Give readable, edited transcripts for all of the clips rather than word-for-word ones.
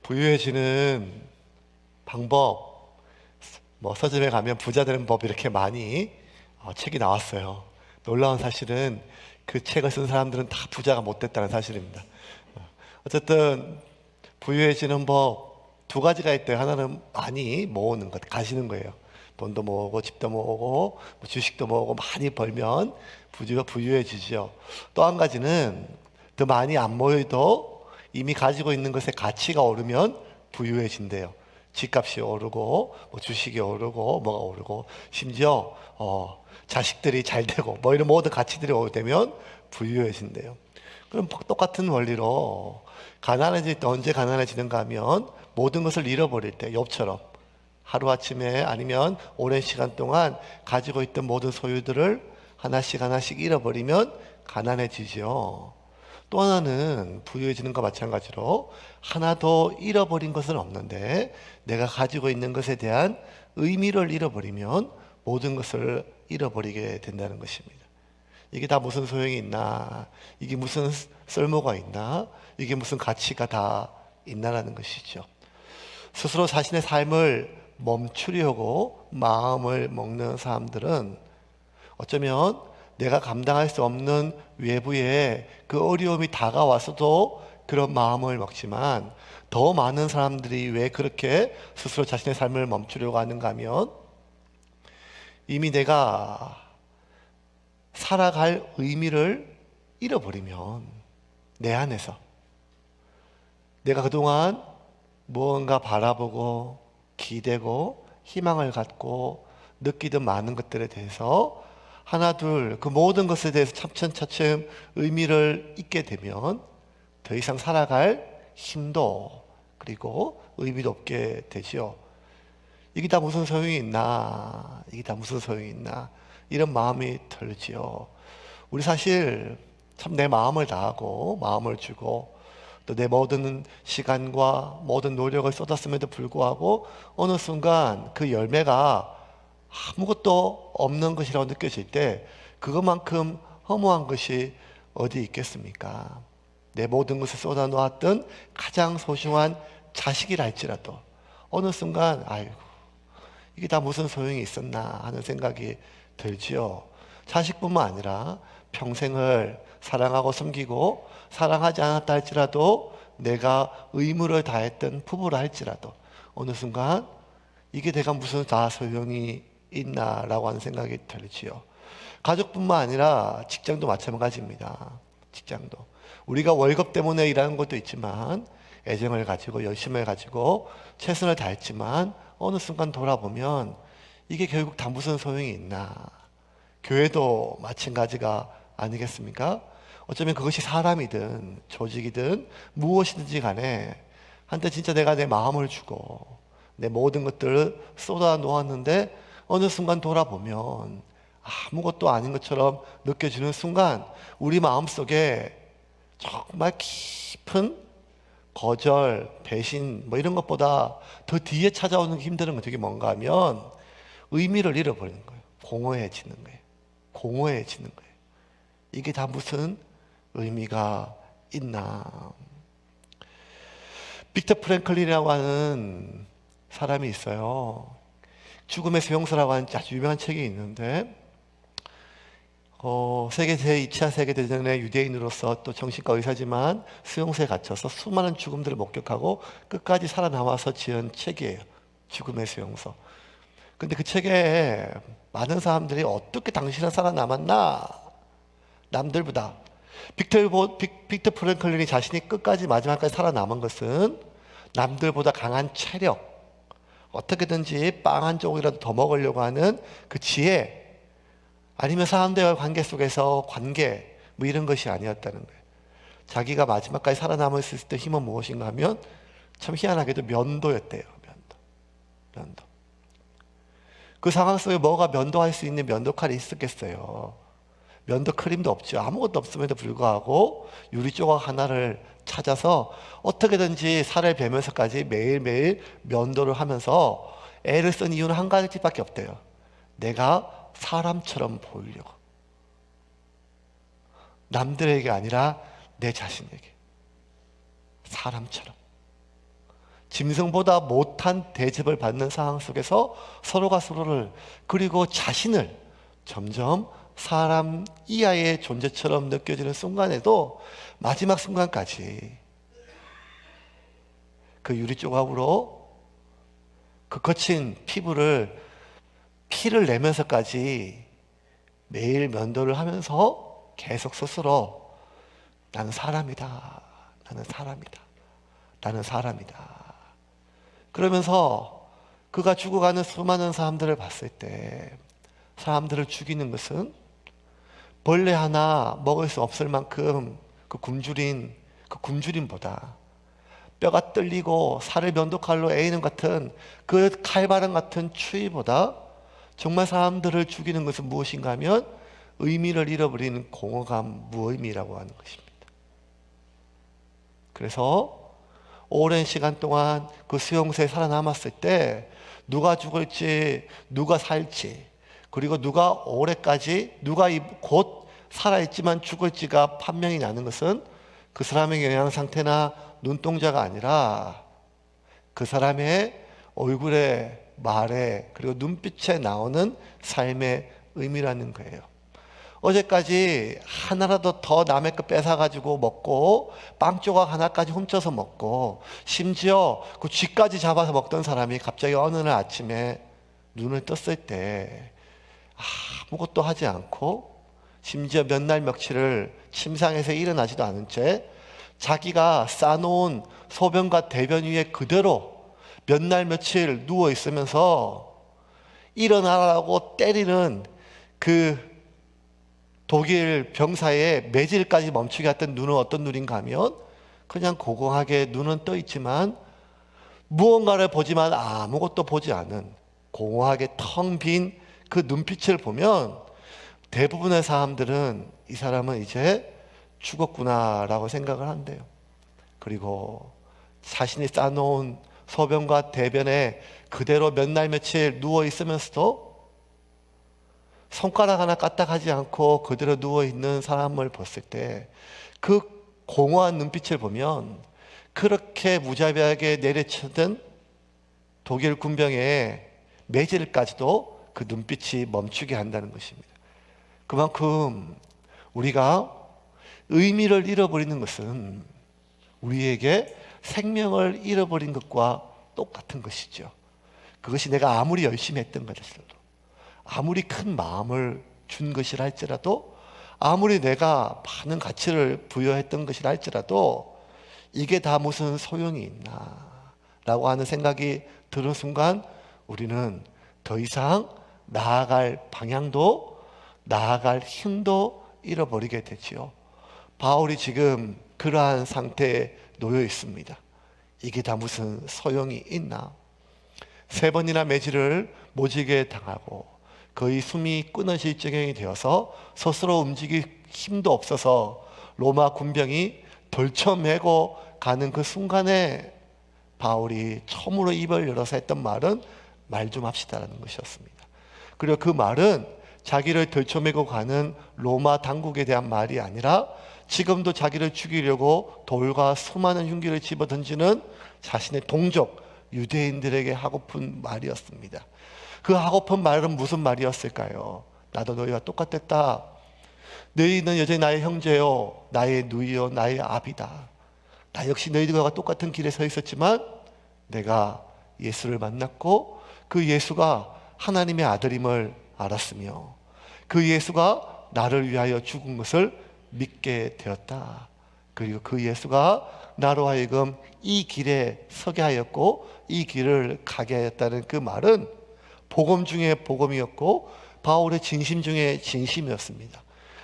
부유해지는 방법, 서점에 가면 부자 되는 법 이렇게 많이 책이 나왔어요. 놀라운 사실은 그 책을 쓴 사람들은 다 부자가 못 됐다는 사실입니다. 어쨌든 부유해지는 법 두 가지가 있대요. 하나는 많이 모으는 것, 가시는 거예요. 돈도 모으고 집도 모으고 주식도 모으고 많이 벌면 부유해지죠. 또 한 가지는 더 많이 안 모여도 이미 가지고 있는 것의 가치가 오르면 부유해진대요. 집값이 오르고 주식이 오르고 뭐가 오르고 심지어 자식들이 잘 되고 이런 모든 가치들이 오르면 부유해진대요. 그럼 똑같은 원리로 가난해질 때 언제 가난해지는가 하면 모든 것을 잃어버릴 때, 욥처럼 하루아침에 아니면 오랜 시간 동안 가지고 있던 모든 소유들을 하나씩 하나씩 잃어버리면 가난해지죠. 또 하나는 부유해지는 것과 마찬가지로 하나도 잃어버린 것은 없는데 내가 가지고 있는 것에 대한 의미를 잃어버리면 모든 것을 잃어버리게 된다는 것입니다. 이게 다 무슨 소용이 있나? 이게 무슨 쓸모가 있나? 이게 무슨 가치가 다 있나라는 것이죠. 스스로 자신의 삶을 멈추려고 마음을 먹는 사람들은 어쩌면 내가 감당할 수 없는 외부의 그 어려움이 다가와서도 그런 마음을 먹지만, 더 많은 사람들이 왜 그렇게 스스로 자신의 삶을 멈추려고 하는가 하면 이미 내가 살아갈 의미를 잃어버리면 내 안에서 내가 그동안 무언가 바라보고 기대고 희망을 갖고 느끼던 많은 것들에 대해서 하나 둘 그 모든 것에 대해서 차츰차츰 의미를 잊게 되면 더 이상 살아갈 힘도 그리고 의미도 없게 되지요. 이게 다 무슨 소용이 있나? 이게 다 무슨 소용이 있나? 이런 마음이 들지요. 우리 사실 참 내 마음을 다하고 마음을 주고 또 내 모든 시간과 모든 노력을 쏟았음에도 불구하고 어느 순간 그 열매가 아무것도 없는 것이라고 느껴질 때 그것만큼 허무한 것이 어디 있겠습니까? 내 모든 것을 쏟아 놓았던 가장 소중한 자식이라 할지라도 어느 순간 아이고 이게 다 무슨 소용이 있었나 하는 생각이 들지요. 자식뿐만 아니라 평생을 사랑하고 섬기고 사랑하지 않았다 할지라도 내가 의무를 다했던 부부라 할지라도 어느 순간 이게 내가 무슨 다 소용이 있나라고 하는 생각이 들지요. 가족뿐만 아니라 직장도 마찬가지입니다. 직장도 우리가 월급 때문에 일하는 것도 있지만 애정을 가지고 열심을 가지고 최선을 다했지만 어느 순간 돌아보면 이게 결국 다 무슨 소용이 있나. 교회도 마찬가지가 아니겠습니까? 어쩌면 그것이 사람이든 조직이든 무엇이든지 간에 한때 진짜 내가 내 마음을 주고 내 모든 것들을 쏟아 놓았는데 어느 순간 돌아보면 아무것도 아닌 것처럼 느껴지는 순간 우리 마음속에 정말 깊은 거절, 배신 이런 것보다 더 뒤에 찾아오는 힘든 건 되게 뭔가 하면 의미를 잃어버리는 거예요. 공허해지는 거예요. 공허해지는 거예요. 이게 다 무슨 의미가 있나. 빅터 프랭클린이라고 하는 사람이 있어요. 죽음의 수용소라고 하는 아주 유명한 책이 있는데 세계 제2차 세계대전의 유대인으로서 또 정신과 의사지만 수용소에 갇혀서 수많은 죽음들을 목격하고 끝까지 살아남아서 지은 책이에요. 죽음의 수용소. 근데 그 책에 많은 사람들이 어떻게 당신은 살아남았나? 남들보다. 빅터 프랭클린이 자신이 끝까지 마지막까지 살아남은 것은 남들보다 강한 체력, 어떻게든지 빵 한 조각이라도 더 먹으려고 하는 그 지혜, 아니면 사람들과의 관계 속에서 관계 이런 것이 아니었다는 거예요. 자기가 마지막까지 살아남을 수 있을 때 힘은 무엇인가 하면 참 희한하게도 면도였대요. 면도. 그 상황 속에 뭐가 면도할 수 있는 면도칼이 있었겠어요. 면도 크림도 없죠. 아무것도 없음에도 불구하고 유리 조각 하나를 찾아서 어떻게든지 살을 베면서까지 매일매일 면도를 하면서 애를 쓴 이유는 한 가지밖에 없대요. 내가 사람처럼 보이려고. 남들에게 아니라 내 자신에게. 사람처럼. 짐승보다 못한 대접을 받는 상황 속에서 서로가 서로를, 그리고 자신을 점점 사람 이하의 존재처럼 느껴지는 순간에도 마지막 순간까지 그 유리 조각으로 그 거친 피를 내면서까지 매일 면도를 하면서 계속 스스로 나는 사람이다, 나는 사람이다, 나는 사람이다 그러면서 그가 죽어가는 수많은 사람들을 봤을 때 사람들을 죽이는 것은 벌레 하나 먹을 수 없을 만큼 그 굶주림보다 뼈가 뚫리고 살을 면도칼로 에이는 같은 그 칼바람 같은 추위보다 정말 사람들을 죽이는 것은 무엇인가 하면 의미를 잃어버리는 공허감, 무의미라고 하는 것입니다. 그래서 오랜 시간 동안 그 수용소에 살아남았을 때 누가 죽을지, 누가 살지, 그리고 누가 오래까지, 누가 곧 살아있지만 죽을지가 판명이 나는 것은 그 사람의 영양 상태나 눈동자가 아니라 그 사람의 얼굴에, 말에, 그리고 눈빛에 나오는 삶의 의미라는 거예요. 어제까지 하나라도 더 남의 거 뺏어가지고 먹고 빵 조각 하나까지 훔쳐서 먹고 심지어 그 쥐까지 잡아서 먹던 사람이 갑자기 어느 날 아침에 눈을 떴을 때 아무것도 하지 않고 심지어 몇 날 며칠을 침상에서 일어나지도 않은 채 자기가 싸놓은 소변과 대변 위에 그대로 몇 날 며칠 누워 있으면서 일어나라고 때리는 그 독일 병사의 매질까지 멈추게 했던 눈은 어떤 눈인가 하면 그냥 고공하게 눈은 떠 있지만 무언가를 보지만 아무것도 보지 않은 공허하게 텅 빈 그 눈빛을 보면 대부분의 사람들은 이 사람은 이제 죽었구나라고 생각을 한대요. 그리고 자신이 쌓아놓은 소변과 대변에 그대로 몇 날 며칠 누워 있으면서도 손가락 하나 까딱하지 않고 그대로 누워있는 사람을 봤을 때 그 공허한 눈빛을 보면 그렇게 무자비하게 내려치던 독일 군병의 매질까지도 그 눈빛이 멈추게 한다는 것입니다. 그만큼 우리가 의미를 잃어버리는 것은 우리에게 생명을 잃어버린 것과 똑같은 것이죠. 그것이 내가 아무리 열심히 했던 것일지라도, 아무리 큰 마음을 준 것이라 할지라도, 아무리 내가 많은 가치를 부여했던 것이라 할지라도 이게 다 무슨 소용이 있나 라고 하는 생각이 드는 순간 우리는 더 이상 나아갈 방향도 나아갈 힘도 잃어버리게 되지요. 바울이 지금 그러한 상태에 놓여 있습니다. 이게 다 무슨 소용이 있나? 3번이나 매질을 모지게 당하고 거의 숨이 끊어질 지경이 되어서 스스로 움직일 힘도 없어서 로마 군병이 덜쳐매고 가는 그 순간에 바울이 처음으로 입을 열어서 했던 말은 말 좀 합시다라는 것이었습니다. 그리고 그 말은 자기를 덜쳐매고 가는 로마 당국에 대한 말이 아니라 지금도 자기를 죽이려고 돌과 수많은 흉기를 집어던지는 자신의 동족 유대인들에게 하고픈 말이었습니다. 그 하고픈 말은 무슨 말이었을까요? 나도 너희와 똑같았다. 너희는 여전히 나의 형제요, 나의 누이요, 나의 아비다. 나 역시 너희들과 똑같은 길에 서 있었지만 내가 예수를 만났고 그 예수가 하나님의 아들임을 알았으며 그 예수가 나를 위하여 죽은 것을 믿게 되었다. 그리고 그 예수가 나로 하여금 이 길에 서게 하였고 이 길을 가게 하였다는 그 말은 복음 중에 복음이었고 바울의 진심 중에 진심이었습니다.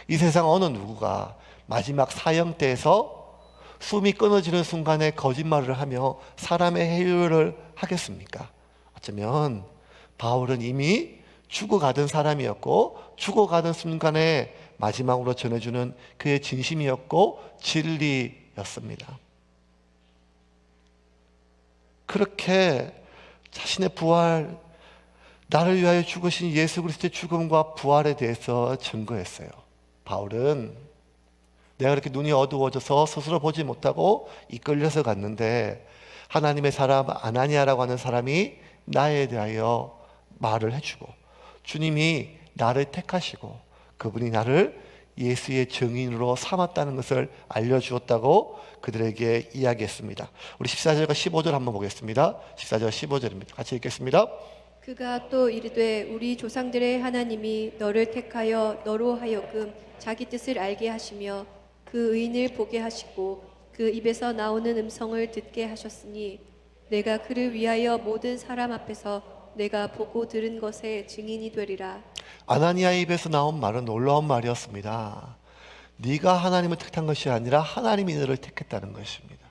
이 세상 어느 누구가 마지막 사형 때에서 숨이 끊어지는 순간에 거짓말을 하며 사람의 해유를 하겠습니까? 어쩌면 바울은 이미 죽어가던 사람이었고 죽어가던 순간에 마지막으로 전해주는 그의 진심이었고 진리였습니다. 그렇게 자신의 부활, 나를 위하여 죽으신 예수 그리스도의 죽음과 부활에 대해서 증거했어요. 바울은 내가 그렇게 눈이 어두워져서 스스로 보지 못하고 이끌려서 갔는데 하나님의 사람 아나니아라고 하는 사람이 나에 대하여 말을 해주고, 주님이 나를 택하시고 그분이 나를 예수의 증인으로 삼았다는 것을 알려주었다고 그들에게 이야기했습니다. 우리 14절과 15절 한번 보겠습니다. 14절 15절입니다. 같이 읽겠습니다. 그가 또 이르되 우리 조상들의 하나님이 너를 택하여 너로 하여금 자기 뜻을 알게 하시며 그 의인을 보게 하시고 그 입에서 나오는 음성을 듣게 하셨으니 내가 그를 위하여 모든 사람 앞에서 내가 보고 들은 것의 증인이 되리라. 아나니아의 입에서 나온 말은 놀라운 말이었습니다. 네가 하나님을 택한 것이 아니라 하나님이 너를 택했다는 것입니다.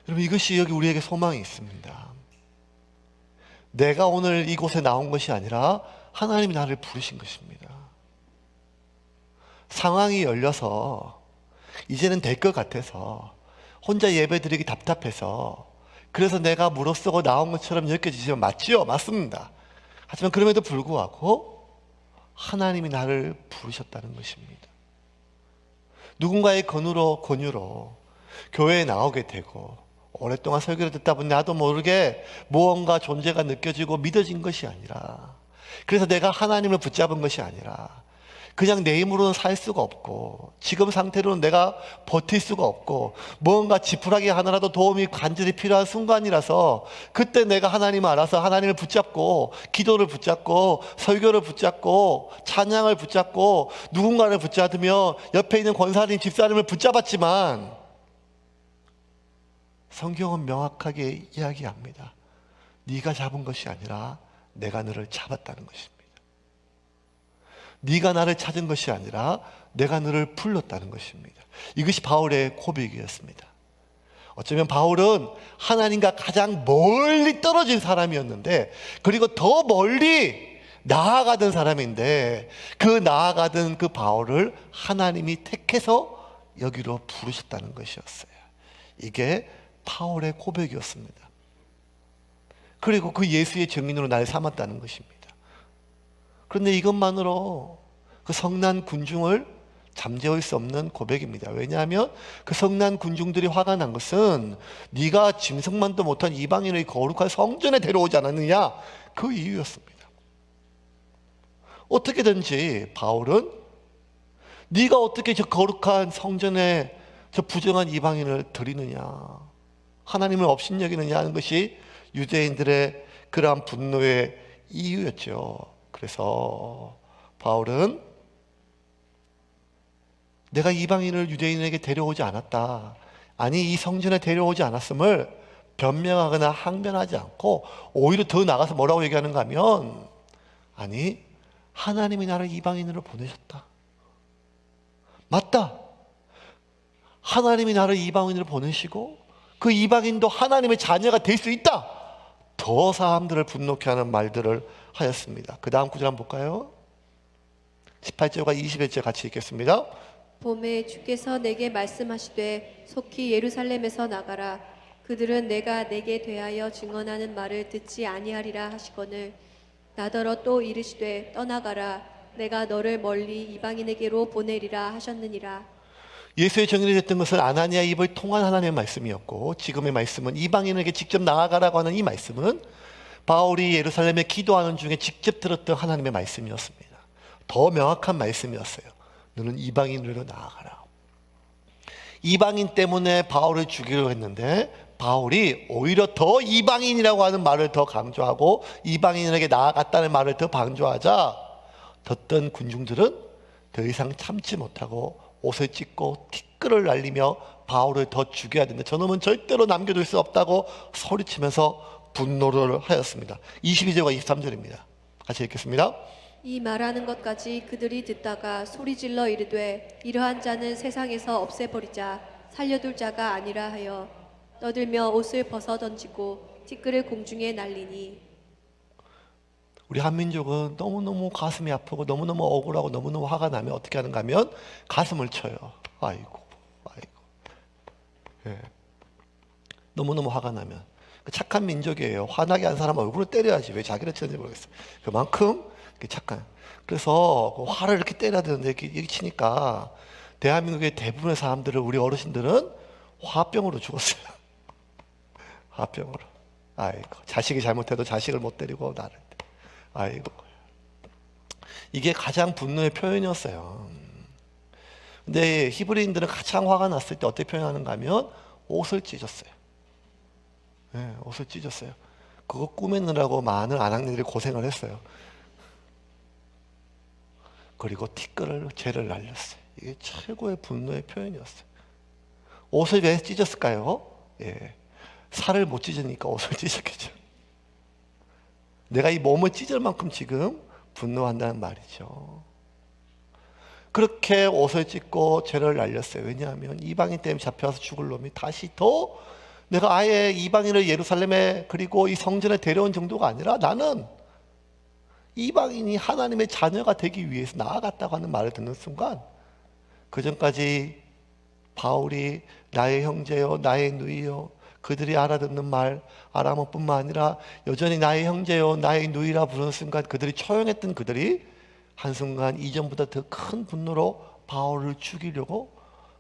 여러분, 이것이 여기 우리에게 소망이 있습니다. 내가 오늘 이곳에 나온 것이 아니라 하나님이 나를 부르신 것입니다. 상황이 열려서 이제는 될 것 같아서 혼자 예배드리기 답답해서 그래서 내가 물어쓰고 나온 것처럼 느껴지지만 맞지요? 맞습니다. 하지만 그럼에도 불구하고 하나님이 나를 부르셨다는 것입니다. 누군가의 권유로 교회에 나오게 되고 오랫동안 설교를 듣다 보니 나도 모르게 무언가 존재가 느껴지고 믿어진 것이 아니라, 그래서 내가 하나님을 붙잡은 것이 아니라 그냥 내 힘으로는 살 수가 없고 지금 상태로는 내가 버틸 수가 없고 뭔가 지푸라기 하나라도 도움이 간절히 필요한 순간이라서 그때 내가 하나님을 알아서 하나님을 붙잡고 기도를 붙잡고 설교를 붙잡고 찬양을 붙잡고 누군가를 붙잡으며 옆에 있는 권사님 집사님을 붙잡았지만, 성경은 명확하게 이야기합니다. 네가 잡은 것이 아니라 내가 너를 잡았다는 것입니다. 네가 나를 찾은 것이 아니라 내가 너를 불렀다는 것입니다. 이것이 바울의 고백이었습니다. 어쩌면 바울은 하나님과 가장 멀리 떨어진 사람이었는데, 그리고 더 멀리 나아가던 사람인데, 그 나아가던 그 바울을 하나님이 택해서 여기로 부르셨다는 것이었어요. 이게 바울의 고백이었습니다. 그리고 그 예수의 증인으로 날 삼았다는 것입니다. 그런데 이것만으로 그 성난 군중을 잠재울 수 없는 고백입니다. 왜냐하면 그 성난 군중들이 화가 난 것은 네가 짐승만도 못한 이방인의 거룩한 성전에 데려오지 않았느냐, 그 이유였습니다. 어떻게든지 바울은 네가 어떻게 저 거룩한 성전에 저 부정한 이방인을 드리느냐, 하나님을 업신여기느냐 하는 것이 유대인들의 그러한 분노의 이유였죠. 그래서 바울은 내가 이방인을 유대인에게 데려오지 않았다, 아니 이 성전에 데려오지 않았음을 변명하거나 항변하지 않고 오히려 더 나가서 뭐라고 얘기하는가 하면, 아니 하나님이 나를 이방인으로 보내셨다, 맞다, 하나님이 나를 이방인으로 보내시고 그 이방인도 하나님의 자녀가 될 수 있다, 더 사람들을 분노케 하는 말들을 하였습니다. 그 다음 구절 한번 볼까요? 18절과 21절 같이 읽겠습니다. 봄에 주께서 내게 말씀하시되 속히 예루살렘에서 나가라. 그들은 내가 내게 대하여 증언하는 말을 듣지 아니하리라 하시거늘 나더러 또 이르시되 떠나가라. 내가 너를 멀리 이방인에게로 보내리라 하셨느니라. 예수의 증인이 됐던 것은 아나니아 입을 통한 하나님의 말씀이었고, 지금의 말씀은 이방인에게 직접 나아가라고 하는 이 말씀은 바울이 예루살렘에 기도하는 중에 직접 들었던 하나님의 말씀이었습니다. 더 명확한 말씀이었어요. 너는 이방인으로 나아가라. 이방인 때문에 바울을 죽이려고 했는데 바울이 오히려 더 이방인이라고 하는 말을 더 강조하고 이방인에게 나아갔다는 말을 더 강조하자 듣던 군중들은 더 이상 참지 못하고 옷을 찢고 티끌을 날리며 바울을 더 죽여야 된다, 저놈은 절대로 남겨둘 수 없다고 소리치면서 분노를 하였습니다. 22절과 23절입니다. 같이 읽겠습니다. 이 말하는 것까지 그들이 듣다가 소리질러 이르되 이러한 자는 세상에서 없애버리자, 살려둘 자가 아니라 하여 떠들며 옷을 벗어 던지고 티끌을 공중에 날리니. 우리 한민족은 너무너무 가슴이 아프고 너무너무 억울하고 너무너무 화가 나면 어떻게 하는가 하면 가슴을 쳐요. 아이고. 예. 너무너무 화가 나면. 착한 민족이에요. 화나게 한 사람 얼굴을 때려야지 왜 자기를 치는지 모르겠어요. 그만큼 착한. 그래서 화를 이렇게 때려야 되는데 이렇게 치니까 대한민국의 대부분의 사람들은, 우리 어르신들은 화병으로 죽었어요. 화병으로. 아이고, 자식이 잘못해도 자식을 못 때리고 나를. 아이고. 이게 가장 분노의 표현이었어요. 근데 히브리인들은 가장 화가 났을 때 어떻게 표현하는가 하면 옷을 찢었어요. 네, 옷을 찢었어요. 그거 꾸미느라고 많은 아낙네들이 고생을 했어요. 그리고 티끌을 죄를 날렸어요. 이게 최고의 분노의 표현이었어요. 옷을 왜 찢었을까요? 예, 살을 못 찢으니까 옷을 찢었겠죠. 내가 이 몸을 찢을 만큼 지금 분노한다는 말이죠. 그렇게 옷을 찢고 죄를 날렸어요. 왜냐하면 이방인 때문에 잡혀서 죽을 놈이 다시 더 내가 아예 이방인을 예루살렘에 그리고 이 성전에 데려온 정도가 아니라 나는 이방인이 하나님의 자녀가 되기 위해서 나아갔다고 하는 말을 듣는 순간, 그 전까지 바울이 나의 형제요 나의 누이요 그들이 알아듣는 말 아람어뿐만 아니라 여전히 나의 형제요 나의 누이라 부르는 순간 그들이 처형했던 그들이 한순간 이전보다 더 큰 분노로 바울을 죽이려고,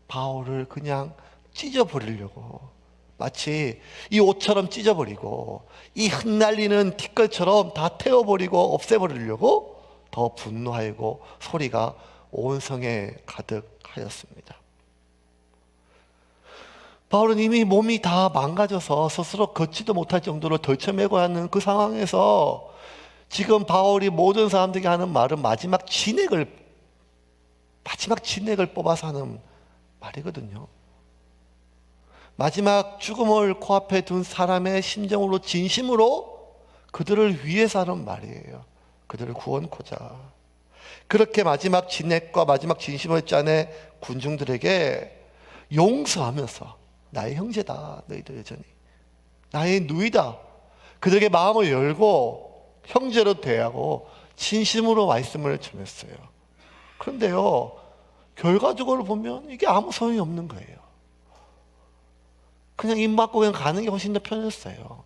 바울을 그냥 찢어버리려고, 마치 이 옷처럼 찢어버리고 이 흩날리는 티끌처럼 다 태워버리고 없애버리려고 더 분노하고 소리가 온 성에 가득하였습니다. 바울은 이미 몸이 다 망가져서 스스로 걷지도 못할 정도로 덜쳐매고 하는 그 상황에서 지금 바울이 모든 사람들에게 하는 말은 마지막 진액을 뽑아서 하는 말이거든요. 마지막 죽음을 코앞에 둔 사람의 심정으로 진심으로 그들을 위해서 하는 말이에요. 그들을 구원코자. 그렇게 마지막 진액과 마지막 진심을 짜내 군중들에게 용서하면서 나의 형제다 너희들 여전히 나의 누이다 그들에게 마음을 열고 형제로 대하고 진심으로 말씀을 전했어요. 그런데요, 결과적으로 보면 이게 아무 소용이 없는 거예요. 그냥 입 막고 그냥 가는 게 훨씬 더 편했어요.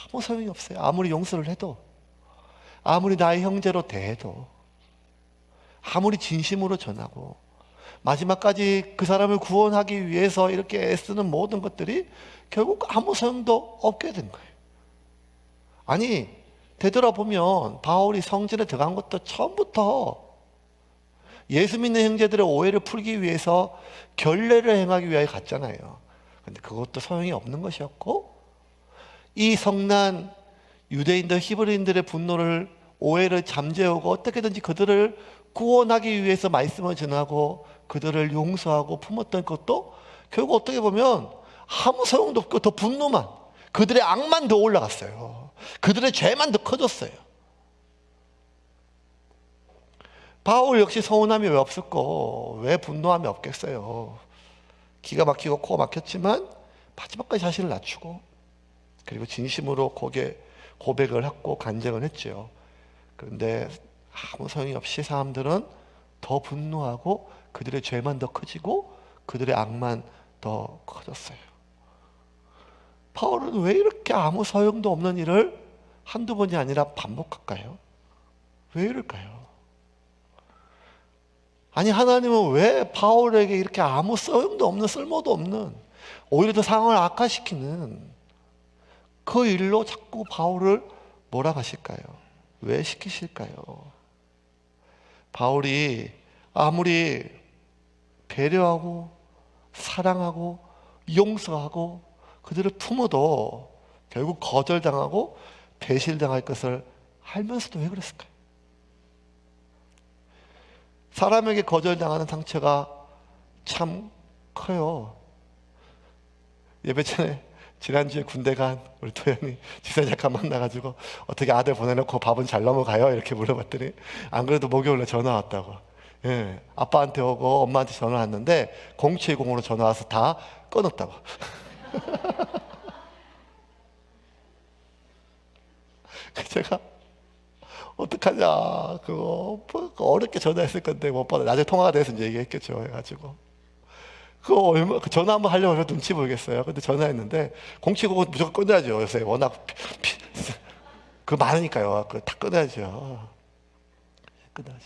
아무 소용이 없어요. 아무리 용서를 해도, 아무리 나의 형제로 대해도, 아무리 진심으로 전하고 마지막까지 그 사람을 구원하기 위해서 이렇게 애쓰는 모든 것들이 결국 아무 소용도 없게 된 거예요. 아니, 되돌아보면 바울이 성전에 들어간 것도 처음부터 예수 믿는 형제들의 오해를 풀기 위해서 결례를 행하기 위하여 갔잖아요. 근데 그것도 소용이 없는 것이었고, 이 성난 유대인들 히브리인들의 분노를, 오해를 잠재우고 어떻게든지 그들을 구원하기 위해서 말씀을 전하고 그들을 용서하고 품었던 것도 결국 어떻게 보면 아무 소용도 없고 더 분노만, 그들의 악만 더 올라갔어요. 그들의 죄만 더 커졌어요. 바울 역시 서운함이 왜 없었고 왜 분노함이 없겠어요. 기가 막히고 코가 막혔지만 마지막까지 자신을 낮추고 그리고 진심으로 고백을 하고 간증을 했죠. 그런데 아무 소용이 없이 사람들은 더 분노하고 그들의 죄만 더 커지고 그들의 악만 더 커졌어요. 바울은 왜 이렇게 아무 소용도 없는 일을 한두 번이 아니라 반복할까요? 왜 이럴까요? 아니, 하나님은 왜 바울에게 이렇게 아무 소용도 없는, 쓸모도 없는, 오히려 더 상황을 악화시키는 그 일로 자꾸 바울을 몰아가실까요? 왜 시키실까요? 바울이 아무리 배려하고 사랑하고 용서하고 그들을 품어도 결국 거절당하고 배신당할 것을 알면서도 왜 그랬을까요? 사람에게 거절당하는 상처가 참 커요. 예배 전에 지난주에 군대 간 우리 도현이 지사 잠깐 만나가지고 어떻게 아들 보내놓고 밥은 잘 넘어가요? 이렇게 물어봤더니 안 그래도 목요일에 전화 왔다고. 예, 아빠한테 오고 엄마한테 전화 왔는데 070으로 전화 와서 다 끊었다고. 제가 어떡하냐, 그거 어렵게 전화했을 건데 못 받아. 나중에 통화가 돼서 이제 얘기했겠죠. 해가지고 그 전화 한번 하려고 해서 눈치 보겠어요. 근데 전화했는데 070 무조건 끊어야죠. 요새 워낙 그 많으니까요. 그 다 끊어야죠. 끊어야죠.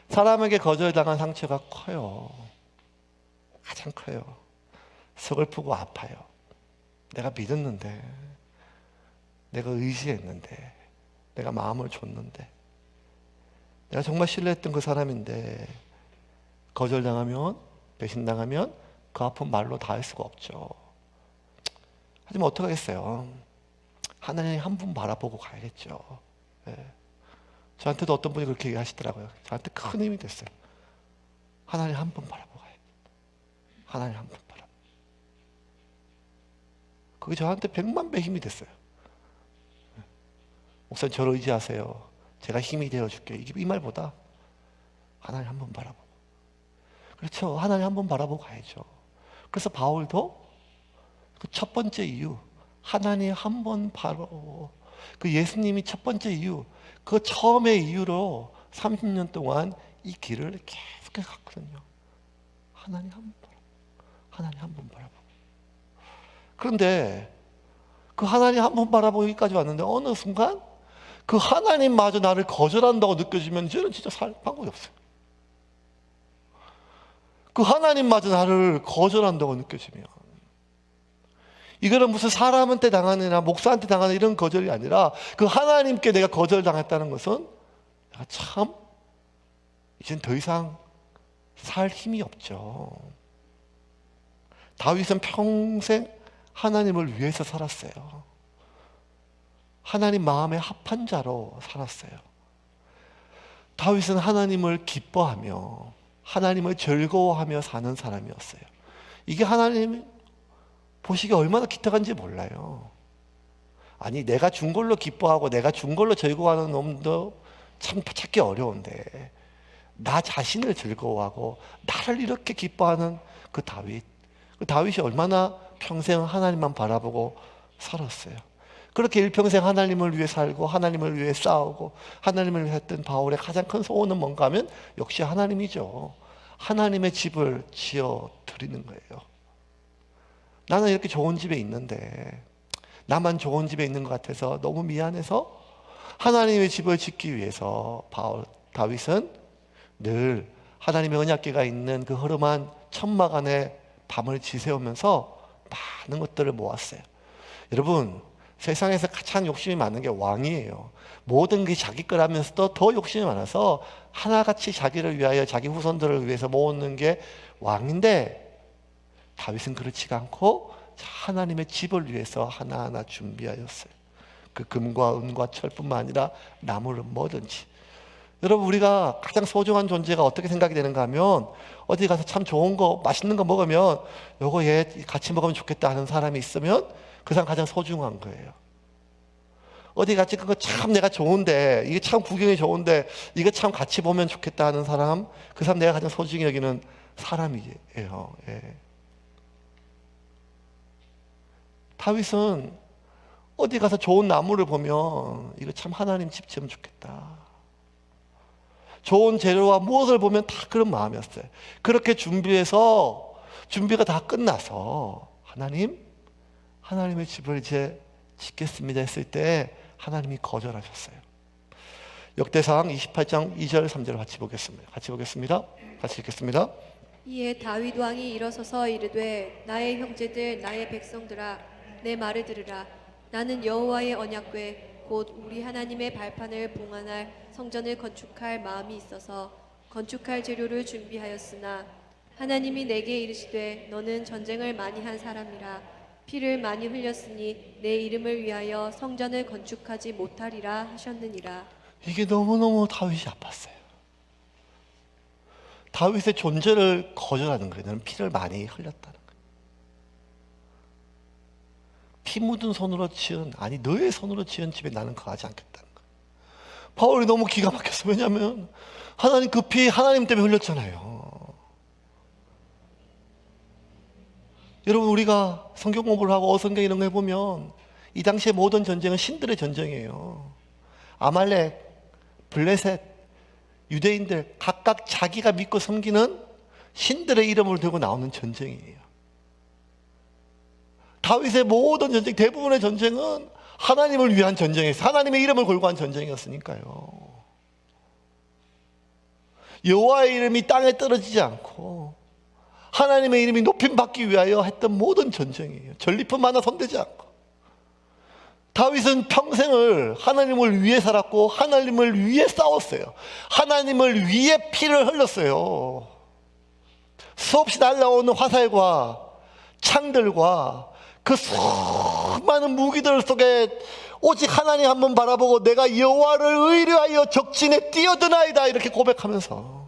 사람에게 거절당한 상처가 커요. 가장 커요. 서글프고 아파요. 내가 믿었는데, 내가 의지했는데, 내가 마음을 줬는데, 내가 정말 신뢰했던 그 사람인데 거절당하면, 배신당하면 그 아픔 말로 다 할 수가 없죠. 하지만 어떡하겠어요. 하나님 한 분 바라보고 가야겠죠. 예. 저한테도 어떤 분이 그렇게 얘기하시더라고요. 저한테 큰 힘이 됐어요. 하나님 한 분 바라보고 가야겠다. 하나님 한 분 바라보고. 그게 저한테 100만 배 힘이 됐어요. 목사님 저를 의지하세요. 제가 힘이 되어줄게. 이 말보다 하나님 한 번 바라보고. 그렇죠. 하나님 한 번 바라보고 가야죠. 그래서 바울도 그 첫 번째 이유, 하나님 한 번 바라보고, 그 예수님이 첫 번째 이유, 그 처음의 이유로 30년 동안 이 길을 계속해서 갔거든요. 하나님 한 번 바라보고, 하나님 한 번 바라보고. 그런데 그 하나님 한 번 바라보기까지 왔는데 어느 순간 그 하나님마저 나를 거절한다고 느껴지면 이제는 진짜 살 방법이 없어요. 그 하나님마저 나를 거절한다고 느껴지면, 이거는 무슨 사람한테 당하느냐 목사한테 당하는 이런 거절이 아니라 그 하나님께 내가 거절당했다는 것은 내가 참 이젠 더 이상 살 힘이 없죠. 다윗은 평생 하나님을 위해서 살았어요. 하나님 마음에 합한 자로 살았어요. 다윗은 하나님을 기뻐하며 하나님을 즐거워하며 사는 사람이었어요. 이게 하나님 보시기에 얼마나 기특한지 몰라요. 아니, 내가 준 걸로 기뻐하고 내가 준 걸로 즐거워하는 놈도 참 찾기 어려운데, 나 자신을 즐거워하고 나를 이렇게 기뻐하는 그 다윗이 얼마나 평생 하나님만 바라보고 살았어요. 그렇게 일평생 하나님을 위해 살고 하나님을 위해 싸우고 하나님을 위해 했던 바울의 가장 큰 소원은 뭔가 하면 역시 하나님이죠. 하나님의 집을 지어 드리는 거예요. 나는 이렇게 좋은 집에 있는데 나만 좋은 집에 있는 것 같아서 너무 미안해서 하나님의 집을 짓기 위해서 다윗은 늘 하나님의 언약궤가 있는 그 허름한 천막 안에 밤을 지새우면서 많은 것들을 모았어요. 여러분, 세상에서 가장 욕심이 많은 게 왕이에요. 모든 게 자기 거라면서도 더 욕심이 많아서 하나같이 자기를 위하여 자기 후손들을 위해서 모으는 게 왕인데, 다윗은 그렇지가 않고 하나님의 집을 위해서 하나하나 준비하였어요. 그 금과 은과 철뿐만 아니라 나무를 뭐든지. 여러분, 우리가 가장 소중한 존재가 어떻게 생각이 되는가 하면 어디 가서 참 좋은 거 맛있는 거 먹으면 요거 얘 같이 먹으면 좋겠다 하는 사람이 있으면 그 사람 가장 소중한 거예요. 어디 같이 그거 참 내가 좋은데, 이게 참 구경이 좋은데 이거 참 같이 보면 좋겠다 하는 사람, 그 사람 내가 가장 소중히 여기는 사람이에요. 예. 다윗은 어디 가서 좋은 나무를 보면 이거 참 하나님 집 지으면 좋겠다, 좋은 재료와 무엇을 보면 다 그런 마음이었어요. 그렇게 준비가 다 끝나서 하나님의 집을 이제 짓겠습니다 했을 때 하나님이 거절하셨어요. 역대상 28장 2절 3절 같이 보겠습니다. 같이 읽겠습니다. 이에 다윗 왕이 일어서서 이르되 나의 형제들 나의 백성들아 내 말을 들으라. 나는 여호와의 언약궤 곧 우리 하나님의 발판을 봉안할 성전을 건축할 마음이 있어서 건축할 재료를 준비하였으나 하나님이 내게 이르시되 너는 전쟁을 많이 한 사람이라 피를 많이 흘렸으니 내 이름을 위하여 성전을 건축하지 못하리라 하셨느니라. 이게 너무너무 다윗이 아팠어요. 다윗의 존재를 거절하는 거예요. 나는 피를 많이 흘렸다는 거예요. 피 묻은 손으로 너의 손으로 지은 집에 나는 거하지 않겠다는 거예요. 바울이 너무 기가 막혔어. 왜냐하면 하나님 그 피 하나님 때문에 흘렸잖아요. 여러분, 우리가 성경 공부를 하고 어성경 이런 거 해보면 이 당시의 모든 전쟁은 신들의 전쟁이에요. 아말렉, 블레셋, 유대인들 각각 자기가 믿고 섬기는 신들의 이름을 들고 나오는 전쟁이에요. 다윗의 모든 전쟁, 대부분의 전쟁은 하나님을 위한 전쟁이었어요. 하나님의 이름을 걸고 한 전쟁이었으니까요. 여호와의 이름이 땅에 떨어지지 않고 하나님의 이름이 높임받기 위하여 했던 모든 전쟁이에요. 전리품 하나 손대지 않고. 다윗은 평생을 하나님을 위해 살았고 하나님을 위해 싸웠어요. 하나님을 위해 피를 흘렸어요. 수없이 날라오는 화살과 창들과 그 수많은 무기들 속에 오직 하나님 한번 바라보고 내가 여호와를 의뢰하여 적진에 뛰어드나이다 이렇게 고백하면서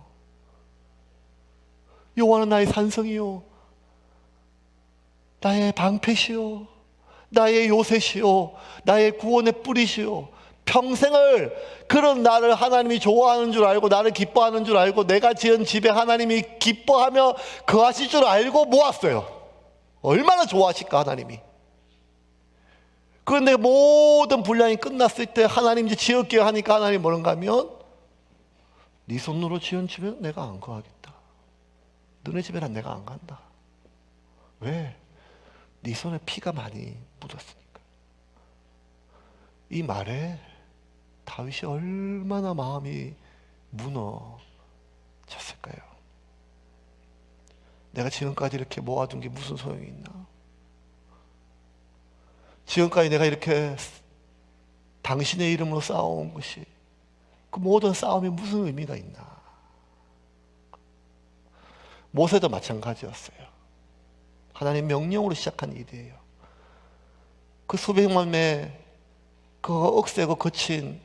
여호와는 나의 산성이요 나의 방패시요 나의 요새시요 나의 구원의 뿌리시요 평생을 그런 나를 하나님이 좋아하는 줄 알고 나를 기뻐하는 줄 알고 내가 지은 집에 하나님이 기뻐하며 거하실 줄 알고 모았어요. 얼마나 좋아하실까 하나님이. 그런데 모든 분량이 끝났을 때 하나님 이제 지을게요 하니까 하나님이 뭐런가 하면 네 손으로 지은 집에 내가 안 거하겠다. 너네 집에는 내가 안 간다. 왜? 네 손에 피가 많이 묻었으니까. 이 말에 다윗이 얼마나 마음이 무너졌을까요? 내가 지금까지 이렇게 모아둔 게 무슨 소용이 있나? 지금까지 내가 이렇게 당신의 이름으로 싸워온 것이 그 모든 싸움이 무슨 의미가 있나? 모세도 마찬가지였어요. 하나님 명령으로 시작한 일이에요. 그 수백만 명의 그 억세고 거친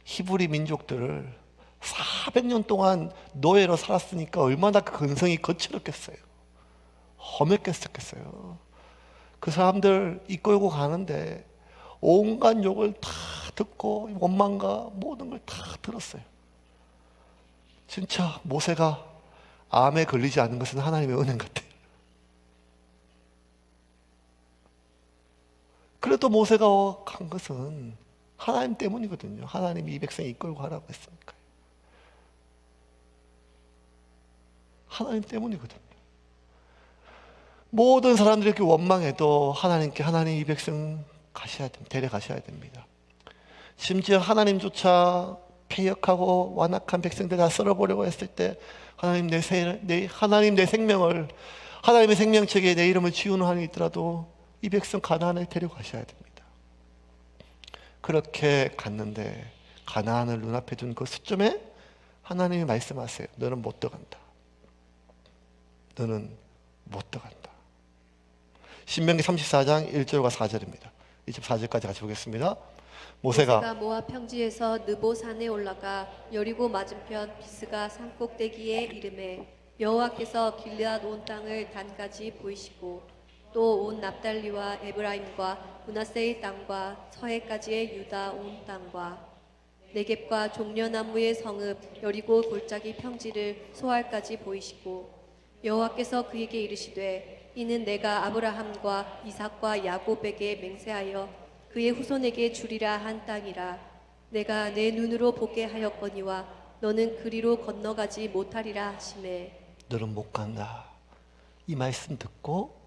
히브리 민족들을 400년 동안 노예로 살았으니까 얼마나 그 근성이 거칠었겠어요. 험했겠었겠어요. 그 사람들 이끌고 가는데 온갖 욕을 다 듣고 원망과 모든 걸 다 들었어요. 진짜 모세가 암에 걸리지 않은 것은 하나님의 은혜 같아요. 그래도 모세가 간 것은 하나님 때문이거든요. 하나님이 이 백성 이끌고 가라고 했으니까요. 하나님 때문이거든요. 모든 사람들이 이렇게 원망해도 하나님께 하나님 이 백성 가셔야 됩니다. 데려가셔야 됩니다. 심지어 하나님조차 패역하고 완악한 백성들 다 썰어보려고 했을 때 하나님 하나님 내 생명을 하나님의 생명책에 내 이름을 지우는 한이 있더라도 이 백성 가나안에 데려가셔야 됩니다. 그렇게 갔는데 가나안을 눈앞에 둔 그 시점에 하나님이 말씀하세요. 너는 못 들어간다. 너는 못 들어간다. 신명기 34장 1절과 4절입니다. 24절까지 같이 보겠습니다. 모세가 모압 평지에서 느보 산에 올라가 여리고 맞은편 비스가 산 꼭대기에 이르매 여호와께서 길르앗 온 땅을 단까지 보이시고 또 온 납달리와 에브라임과 므낫세의 땅과 서해까지의 유다 온 땅과 네겝과 종려나무의 성읍 여리고 골짜기 평지를 소알까지 보이시고 여호와께서 그에게 이르시되 이는 내가 아브라함과 이삭과 야곱에게 맹세하여 그의 후손에게 주리라 한 땅이라. 내가 내 눈으로 보게 하였거니와 너는 그리로 건너가지 못하리라 하시매 너는 못 간다. 이 말씀 듣고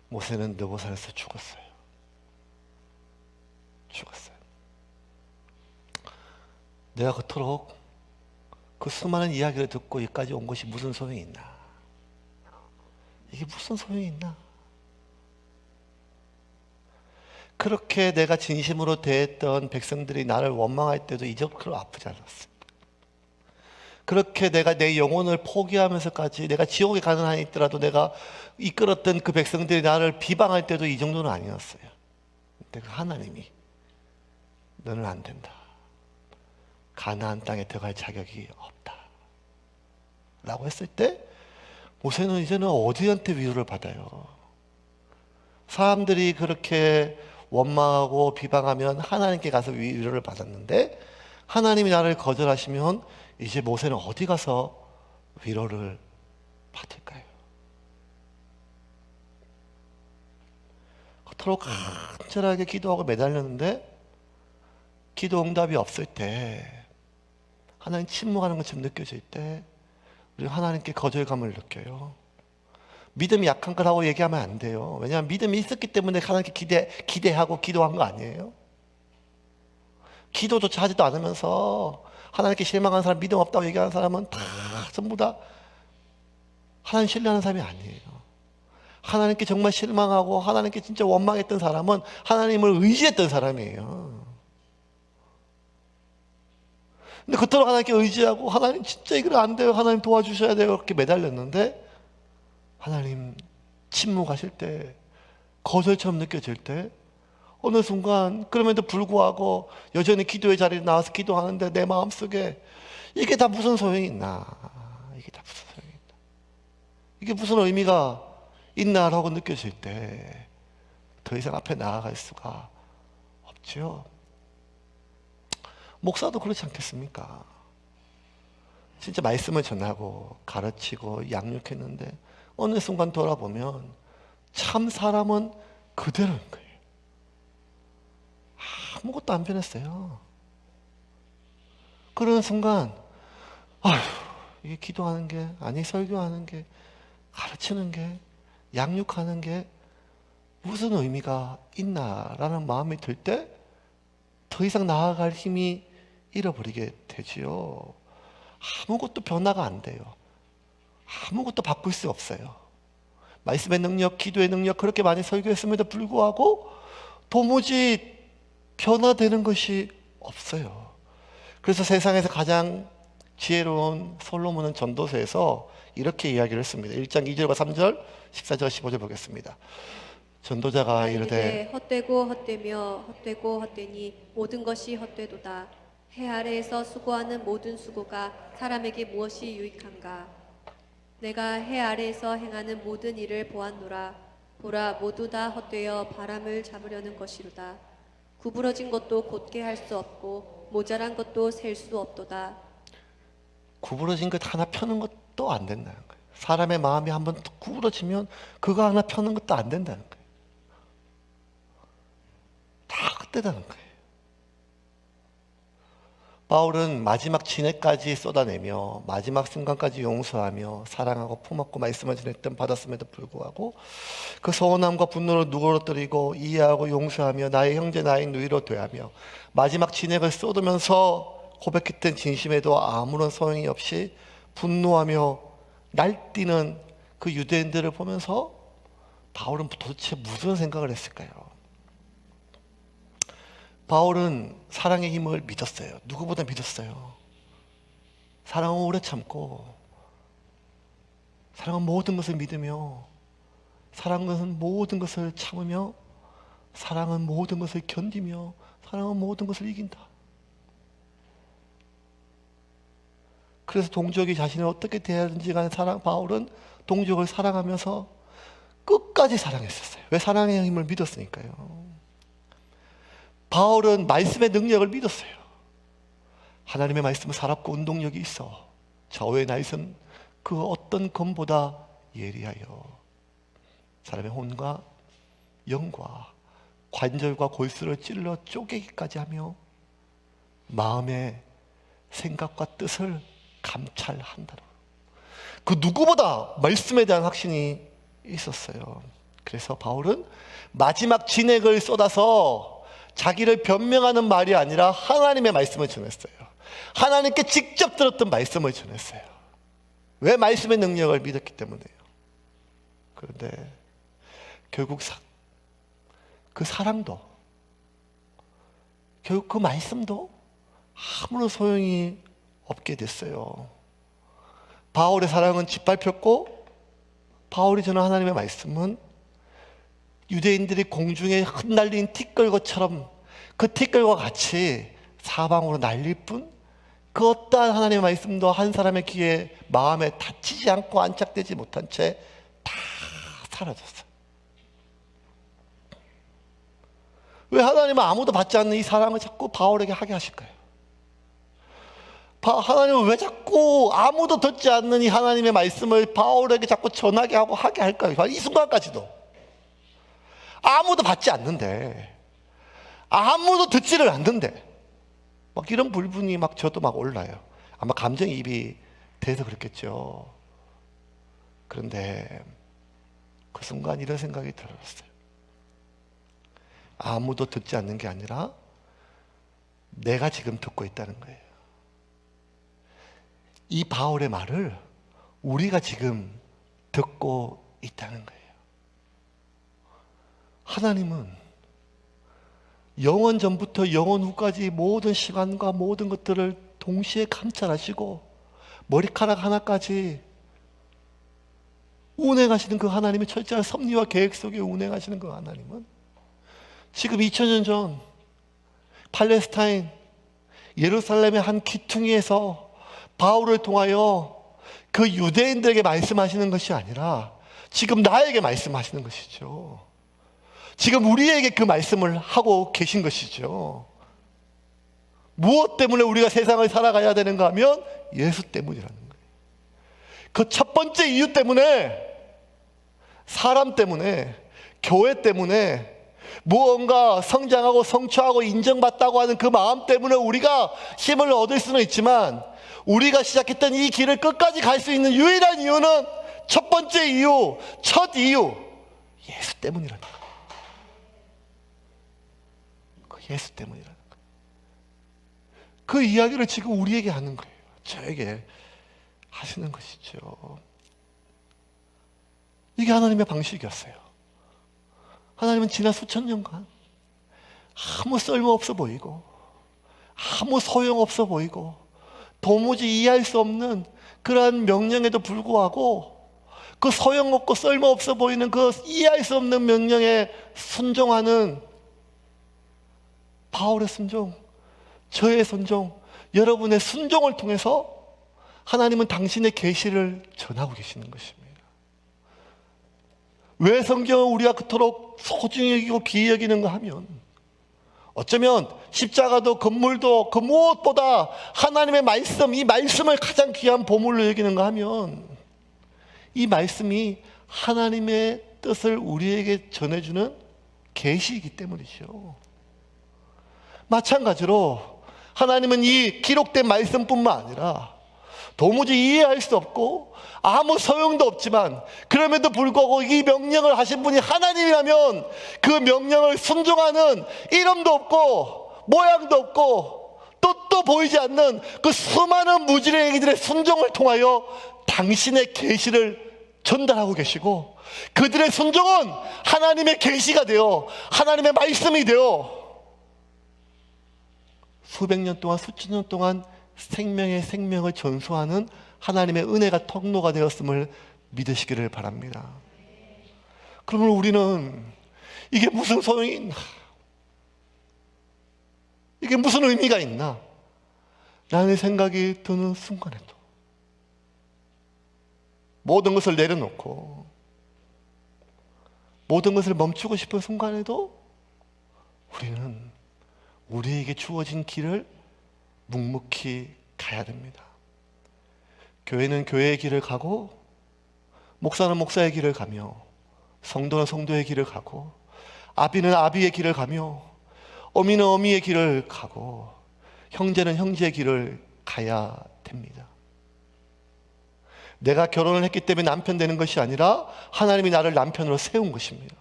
모세는 느보산에서 죽었어요. 죽었어요. 내가 그토록 그 수많은 이야기를 듣고 여기까지 온 것이 무슨 소용이 있나? 이게 무슨 소용이 있나? 그렇게 내가 진심으로 대했던 백성들이 나를 원망할 때도 이적으로 아프지 않았어. 그렇게 내가 내 영혼을 포기하면서까지 내가 지옥에 가는 한이 있더라도 내가 이끌었던 그 백성들이 나를 비방할 때도 이 정도는 아니었어요. 근데 그 하나님이 너는 안 된다. 가나안 땅에 들어갈 자격이 없다. 라고 했을 때 모세는 이제는 어디한테 위로를 받아요? 사람들이 그렇게 원망하고 비방하면 하나님께 가서 위로를 받았는데 하나님이 나를 거절하시면 이제 모세는 어디 가서 위로를 받을까요? 그토록 간절하게 기도하고 매달렸는데 기도 응답이 없을 때 하나님 침묵하는 것처럼 느껴질 때 우리 하나님께 거절감을 느껴요. 믿음이 약한 거라고 얘기하면 안 돼요. 왜냐하면 믿음이 있었기 때문에 하나님께 기대하고 기도한 거 아니에요. 기도조차 하지도 않으면서 하나님께 실망한 사람, 믿음 없다고 얘기하는 사람은 다 전부 다 하나님 신뢰하는 사람이 아니에요. 하나님께 정말 실망하고 하나님께 진짜 원망했던 사람은 하나님을 의지했던 사람이에요. 근데 그토록 하나님께 의지하고 하나님 진짜 이거 안 돼요, 하나님 도와주셔야 돼요, 그렇게 매달렸는데 하나님 침묵하실 때, 거절처럼 느껴질 때 어느 순간 그럼에도 불구하고 여전히 기도의 자리에 나와서 기도하는데 내 마음속에 이게 다 무슨 소용이 있나, 이게 다 무슨 소용이 있나, 이게 무슨 의미가 있나라고 느껴질 때 더 이상 앞에 나아갈 수가 없죠. 목사도 그렇지 않겠습니까? 진짜 말씀을 전하고 가르치고 양육했는데 어느 순간 돌아보면 참 사람은 그대로인 거예요. 아무것도 안 변했어요. 그러는 순간 아휴, 이게 기도하는 게, 아니 설교하는 게, 가르치는 게, 양육하는 게 무슨 의미가 있나라는 마음이 들 때 더 이상 나아갈 힘이 잃어버리게 되지요. 아무것도 변화가 안 돼요. 아무것도 바꿀 수 없어요. 말씀의 능력, 기도의 능력 그렇게 많이 설교했음에도 불구하고 도무지 변화되는 것이 없어요. 그래서 세상에서 가장 지혜로운 솔로몬은 전도서에서 이렇게 이야기를 했습니다. 1장 2절과 3절, 14절, 15절 보겠습니다. 전도자가 이르되 헛되고 헛되며 헛되고 헛되니 모든 것이 헛되도다. 해 아래에서 수고하는 모든 수고가 사람에게 무엇이 유익한가? 내가 해 아래에서 행하는 모든 일을 보았노라. 보라, 모두 다 헛되어 바람을 잡으려는 것이로다. 구부러진 것도 곧게 할 수 없고 모자란 것도 셀 수 없도다. 구부러진 것 하나 펴는 것도 안 된다는 거예요. 사람의 마음이 한번 구부러지면 그거 하나 펴는 것도 안 된다는 거예요. 다 헛되다는 거예요. 바울은 마지막 진해까지 쏟아내며 마지막 순간까지 용서하며 사랑하고 품었고 말씀을 전했던 받았음에도 불구하고 그 서운함과 분노를 누그러뜨리고 이해하고 용서하며 나의 형제 나의 누이로 대하며 마지막 진액을 쏟으면서 고백했던 진심에도 아무런 소용이 없이 분노하며 날뛰는 그 유대인들을 보면서 바울은 도대체 무슨 생각을 했을까요? 바울은 사랑의 힘을 믿었어요. 누구보다 믿었어요. 사랑은 오래 참고, 사랑은 모든 것을 믿으며, 사랑은 모든 것을 참으며, 사랑은 모든 것을 견디며, 사랑은 모든 것을 이긴다. 그래서 동족이 자신을 어떻게 대해야 하는지 간에 바울은 동족을 사랑하면서 끝까지 사랑했었어요. 왜? 사랑의 힘을 믿었으니까요. 바울은 말씀의 능력을 믿었어요. 하나님의 말씀은 살았고 운동력이 있어 좌우의 날선 그 어떤 검보다 예리하여 사람의 혼과 영과 관절과 골수를 찔러 쪼개기까지 하며 마음의 생각과 뜻을 감찰한다. 그 누구보다 말씀에 대한 확신이 있었어요. 그래서 바울은 마지막 진액을 쏟아서 자기를 변명하는 말이 아니라 하나님의 말씀을 전했어요. 하나님께 직접 들었던 말씀을 전했어요. 왜? 말씀의 능력을 믿었기 때문에요. 그런데 결국 그 사랑도, 결국 그 말씀도 아무런 소용이 없게 됐어요. 바울의 사랑은 짓밟혔고 바울이 전한 하나님의 말씀은 유대인들이 공중에 흩날린 티끌것처럼 그 티끌과 같이 사방으로 날릴 뿐 그 어떠한 하나님의 말씀도 한 사람의 귀에 마음에 닫히지 않고 안착되지 못한 채 다 사라졌어요. 왜 하나님은 아무도 받지 않는 이 사랑을 자꾸 바울에게 하게 하실까요? 하나님은 왜 자꾸 아무도 듣지 않는 이 하나님의 말씀을 바울에게 자꾸 전하게 하고 하게 할까요? 이 순간까지도 아무도 받지 않는데, 아무도 듣지를 않는데 막 이런 불분이 막 저도 막 올라요. 아마 감정이입이 돼서 그렇겠죠. 그런데 그 순간 이런 생각이 들었어요. 아무도 듣지 않는 게 아니라 내가 지금 듣고 있다는 거예요. 이 바울의 말을 우리가 지금 듣고 있다는 거예요. 하나님은 영원 전부터 영원 후까지 모든 시간과 모든 것들을 동시에 감찰하시고 머리카락 하나까지 운행하시는 그 하나님의 철저한 섭리와 계획 속에 운행하시는 그 하나님은 지금 2000년 전 팔레스타인 예루살렘의 한 귀퉁이에서 바울을 통하여 그 유대인들에게 말씀하시는 것이 아니라 지금 나에게 말씀하시는 것이죠. 지금 우리에게 그 말씀을 하고 계신 것이죠. 무엇 때문에 우리가 세상을 살아가야 되는가 하면 예수 때문이라는 거예요. 그 첫 번째 이유 때문에, 사람 때문에, 교회 때문에, 무언가 성장하고 성취하고 인정받다고 하는 그 마음 때문에 우리가 힘을 얻을 수는 있지만, 우리가 시작했던 이 길을 끝까지 갈 수 있는 유일한 이유는, 첫 번째 이유, 첫 이유, 예수 때문이라는 거예요. 그 예수 때문이라는 거예요. 그 이야기를 지금 우리에게 하는 거예요. 저에게 하시는 것이죠. 이게 하나님의 방식이었어요. 하나님은 지난 수천 년간 아무 쓸모없어 보이고 아무 소용없어 보이고 도무지 이해할 수 없는 그러한 명령에도 불구하고 그 소용없고 쓸모없어 보이는 그 이해할 수 없는 명령에 순종하는 바울의 순종, 저의 순종, 여러분의 순종을 통해서 하나님은 당신의 계시를 전하고 계시는 것입니다. 왜 성경을 우리가 그토록 소중히 여기고 귀히 여기는가 하면, 어쩌면 십자가도 건물도 그 무엇보다 하나님의 말씀, 이 말씀을 가장 귀한 보물로 여기는가 하면, 이 말씀이 하나님의 뜻을 우리에게 전해주는 계시이기 때문이죠. 마찬가지로 하나님은 이 기록된 말씀뿐만 아니라 도무지 이해할 수 없고 아무 소용도 없지만 그럼에도 불구하고 이 명령을 하신 분이 하나님이라면 그 명령을 순종하는 이름도 없고 모양도 없고 뜻도 보이지 않는 그 수많은 무지의 얘기들의 순종을 통하여 당신의 계시를 전달하고 계시고, 그들의 순종은 하나님의 계시가 되어 하나님의 말씀이 되어 수백 년 동안, 수천 년 동안 생명의 생명을 전수하는 하나님의 은혜가 통로가 되었음을 믿으시기를 바랍니다. 그러면 우리는 이게 무슨 소용이 있나? 이게 무슨 의미가 있나? 라는 생각이 드는 순간에도 모든 것을 내려놓고 모든 것을 멈추고 싶은 순간에도 우리는 우리에게 주어진 길을 묵묵히 가야 됩니다. 교회는 교회의 길을 가고, 목사는 목사의 길을 가며, 성도는 성도의 길을 가고, 아비는 아비의 길을 가며, 어미는 어미의 길을 가고, 형제는 형제의 길을 가야 됩니다. 내가 결혼을 했기 때문에 남편 되는 것이 아니라 하나님이 나를 남편으로 세운 것입니다.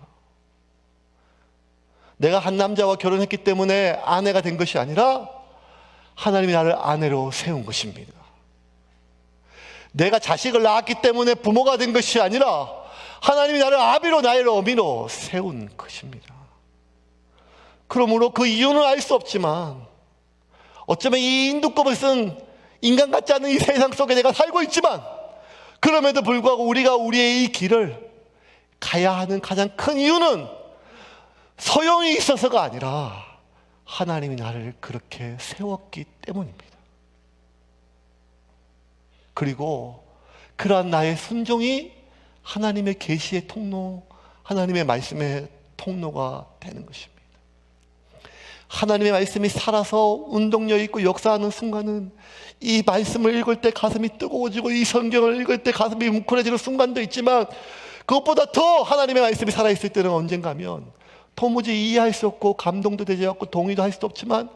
내가 한 남자와 결혼했기 때문에 아내가 된 것이 아니라 하나님이 나를 아내로 세운 것입니다. 내가 자식을 낳았기 때문에 부모가 된 것이 아니라 하나님이 나를 아비로 나를 어미로 세운 것입니다. 그러므로 그 이유는 알 수 없지만, 어쩌면 이 인두껍을 쓴 인간 같지 않은 이 세상 속에 내가 살고 있지만, 그럼에도 불구하고 우리가 우리의 이 길을 가야 하는 가장 큰 이유는 소용이 있어서가 아니라 하나님이 나를 그렇게 세웠기 때문입니다. 그리고 그러한 나의 순종이 하나님의 계시의 통로, 하나님의 말씀의 통로가 되는 것입니다. 하나님의 말씀이 살아서 운동력 있고 역사하는 순간은 이 말씀을 읽을 때 가슴이 뜨거워지고 이 성경을 읽을 때 가슴이 뭉클해지는 순간도 있지만, 그것보다 더 하나님의 말씀이 살아있을 때는 언젠가 하면 도무지 이해할 수 없고 감동도 되지 않고 동의도 할 수 없지만,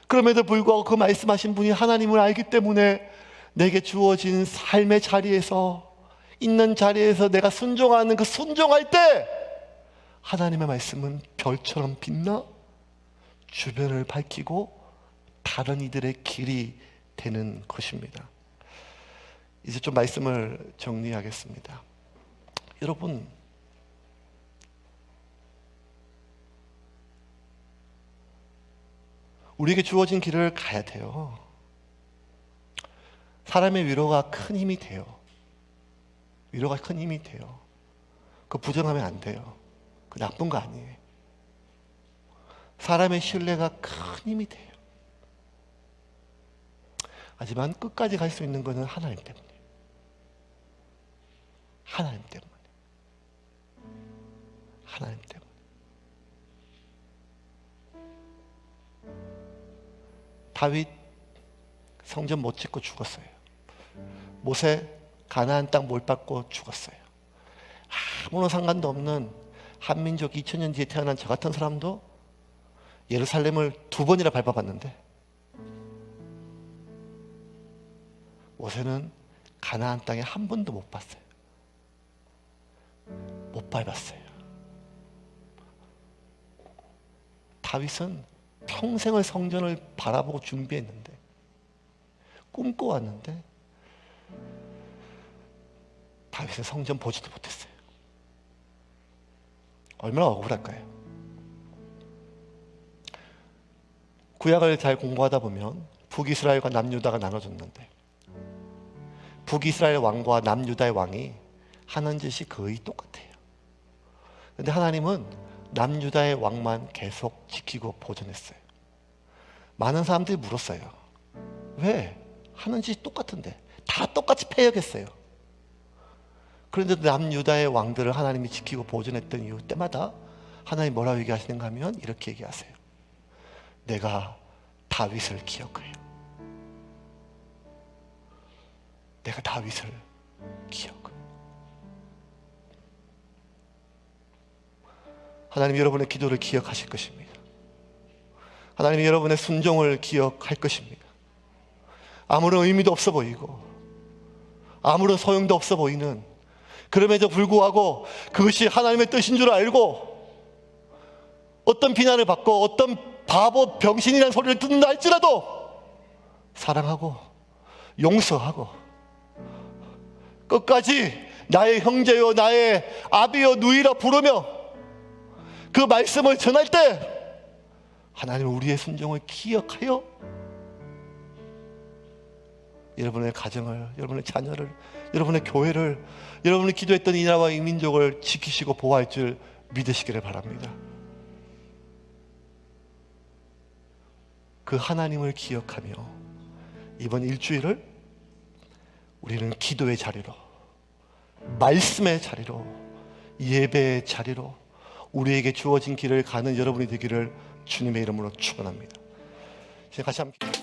그럼에도 불구하고 그 말씀하신 분이 하나님을 알기 때문에 내게 주어진 삶의 자리에서, 있는 자리에서 내가 순종하는 그 순종할 때 하나님의 말씀은 별처럼 빛나 주변을 밝히고 다른 이들의 길이 되는 것입니다. 이제 좀 말씀을 정리하겠습니다. 여러분, 우리에게 주어진 길을 가야 돼요. 사람의 위로가 큰 힘이 돼요. 위로가 큰 힘이 돼요. 그거 부정하면 안 돼요. 그 나쁜 거 아니에요. 사람의 신뢰가 큰 힘이 돼요. 하지만 끝까지 갈 수 있는 것은 하나님 때문에. 하나님 때문에. 하나님 때문에. 다윗 성전 못 짓고 죽었어요. 모세 가나안 땅 못 밟고 죽었어요. 아무런 상관도 없는 한민족 2000년 뒤에 태어난 저 같은 사람도 예루살렘을 2번이나 밟아봤는데, 모세는 가나안 땅에 한 번도 못 봤어요. 못 밟았어요. 다윗은 평생을 성전을 바라보고 준비했는데, 꿈꿔왔는데, 다윗은 성전 보지도 못했어요. 얼마나 억울할까요? 구약을 잘 공부하다 보면 북이스라엘과 남유다가 나눠졌는데, 북이스라엘 왕과 남유다의 왕이 하는 짓이 거의 똑같아요. 그런데 하나님은 남유다의 왕만 계속 지키고 보존했어요. 많은 사람들이 물었어요. 왜? 하는 짓이 똑같은데 다 똑같이 패역했어요. 그런데 남유다의 왕들을 하나님이 지키고 보존했던 이유 때마다 하나님 뭐라고 얘기하시는가 하면 이렇게 얘기하세요. 내가 다윗을 기억해요. 내가 다윗을 기억해요. 하나님 여러분의 기도를 기억하실 것입니다. 하나님 여러분의 순종을 기억할 것입니다. 아무런 의미도 없어 보이고 아무런 소용도 없어 보이는, 그럼에도 불구하고 그것이 하나님의 뜻인 줄 알고 어떤 비난을 받고 어떤 바보 병신이라는 소리를 듣는다 할지라도 사랑하고 용서하고 끝까지 나의 형제요 나의 아비요 누이라 부르며 그 말씀을 전할 때 하나님은 우리의 순종을 기억하여 여러분의 가정을, 여러분의 자녀를, 여러분의 교회를, 여러분이 기도했던 이 나라와 이 민족을 지키시고 보호할 줄 믿으시기를 바랍니다. 그 하나님을 기억하며 이번 일주일을 우리는 기도의 자리로, 말씀의 자리로, 예배의 자리로 우리에게 주어진 길을 가는 여러분이 되기를 주님의 이름으로 축원합니다. 이제 같이 함께